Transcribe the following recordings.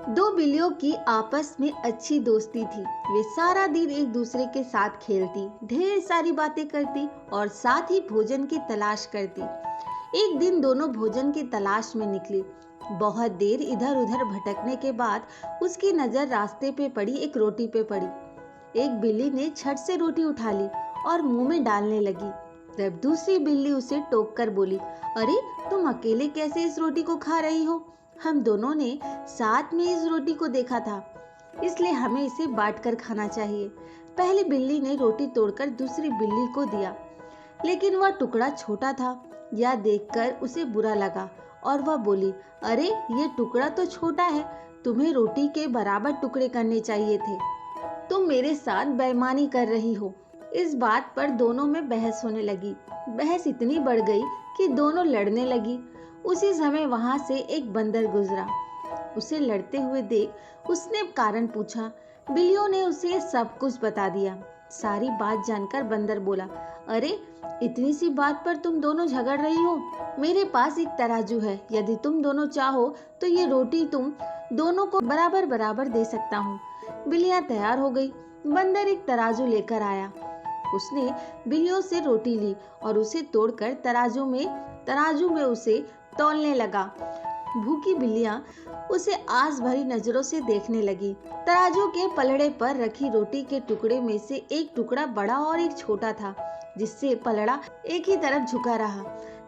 दो बिल्लियों की आपस में अच्छी दोस्ती थी। वे सारा दिन एक दूसरे के साथ खेलती, ढेर सारी बातें करती और साथ ही भोजन की तलाश करती। एक दिन दोनों भोजन की तलाश में निकली। बहुत देर इधर उधर भटकने के बाद उसकी नजर रास्ते पे पड़ी एक रोटी पे पड़ी। एक बिल्ली ने झट से रोटी उठा ली और मुंह में डालने लगी। तब दूसरी बिल्ली उसे टोक कर बोली, अरे तुम अकेले कैसे इस रोटी को खा रही हो? हम दोनों ने साथ में इस रोटी को देखा था, इसलिए हमें इसे बांट कर खाना चाहिए। पहली बिल्ली ने रोटी तोड़कर दूसरी बिल्ली को दिया, लेकिन वह टुकड़ा छोटा था। यह देखकर उसे बुरा लगा और वह बोली, अरे ये टुकड़ा तो छोटा है, तुम्हें रोटी के बराबर टुकड़े करने चाहिए थे। तुम मेरे साथ बेईमानी कर रही हो। इस बात पर दोनों में बहस होने लगी। बहस इतनी बढ़ गई कि दोनों लड़ने लगी। उसी समय वहां से एक बंदर गुजरा। उसे लड़ते हुए देख उसने कारण पूछा। बिल्लियों ने उसे सब कुछ बता दिया। सारी बात जानकर बंदर बोला, अरे इतनी सी बात पर तुम दोनों झगड़ रही हो? मेरे पास एक तराजू है, यदि तुम दोनों चाहो तो ये रोटी तुम दोनों को बराबर बराबर दे सकता हूँ। बिल्लियाँ तैयार हो गई। बंदर एक तराजू लेकर आया। उसने बिल्लियों से रोटी ली और उसे तोड़कर तराजू में उसे तौलने लगा। भूखी बिल्लियां उसे आस भरी नजरों से देखने लगी। तराजू के पलड़े पर रखी रोटी के टुकड़े में से एक टुकड़ा बड़ा और एक छोटा था, जिससे पलड़ा एक ही तरफ झुका रहा।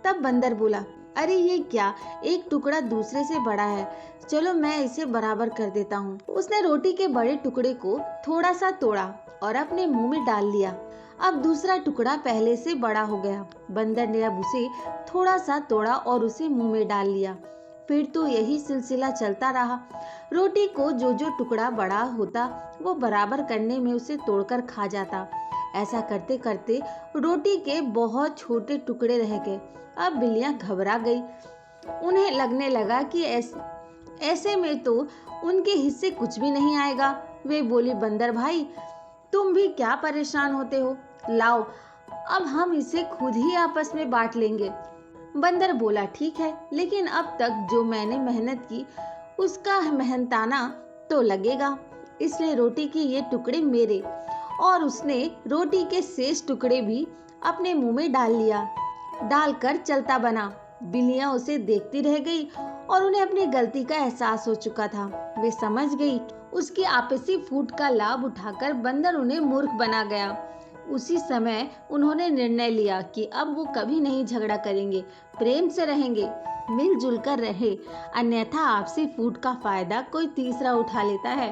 तब बंदर बोला, अरे ये क्या, एक टुकड़ा दूसरे से बड़ा है, चलो मैं इसे बराबर कर देता हूँ। उसने रोटी के बड़े टुकड़े को थोड़ा सा तोड़ा और अपने मुंह में डाल लिया। अब दूसरा टुकड़ा पहले से बड़ा हो गया। बंदर ने अब उसे थोड़ा सा तोड़ा और उसे मुंह में डाल लिया। फिर तो यही सिलसिला चलता रहा। रोटी को जो जो टुकड़ा बड़ा होता वो बराबर करने में उसे तोड़कर खा जाता। ऐसा करते करते रोटी के बहुत छोटे टुकड़े रह गए। अब बिल्लियां घबरा गई। उन्हें लगने लगा कि ऐसे में तो उनके हिस्से कुछ भी नहीं आएगा। वे बोली, बंदर भाई तुम भी क्या परेशान होते हो, लाओ अब हम इसे खुद ही आपस में बांट लेंगे। बंदर बोला, ठीक है, लेकिन अब तक जो मैंने मेहनत की उसका मेहनताना तो लगेगा, इसलिए रोटी के ये टुकड़े मेरे। और उसने रोटी के शेष टुकड़े भी अपने मुंह में डालकर चलता बना। बिल्लियां उसे देखती रह गई और उन्हें अपनी गलती का एहसास हो चुका था। वे समझ गई उसकी आपसी फूट का लाभ उठाकर बंदर उन्हें मूर्ख बना गया। उसी समय उन्होंने निर्णय लिया कि अब वो कभी नहीं झगड़ा करेंगे, प्रेम से रहेंगे, मिलजुल कर रहे, अन्यथा आपसी फूट का फायदा कोई तीसरा उठा लेता है।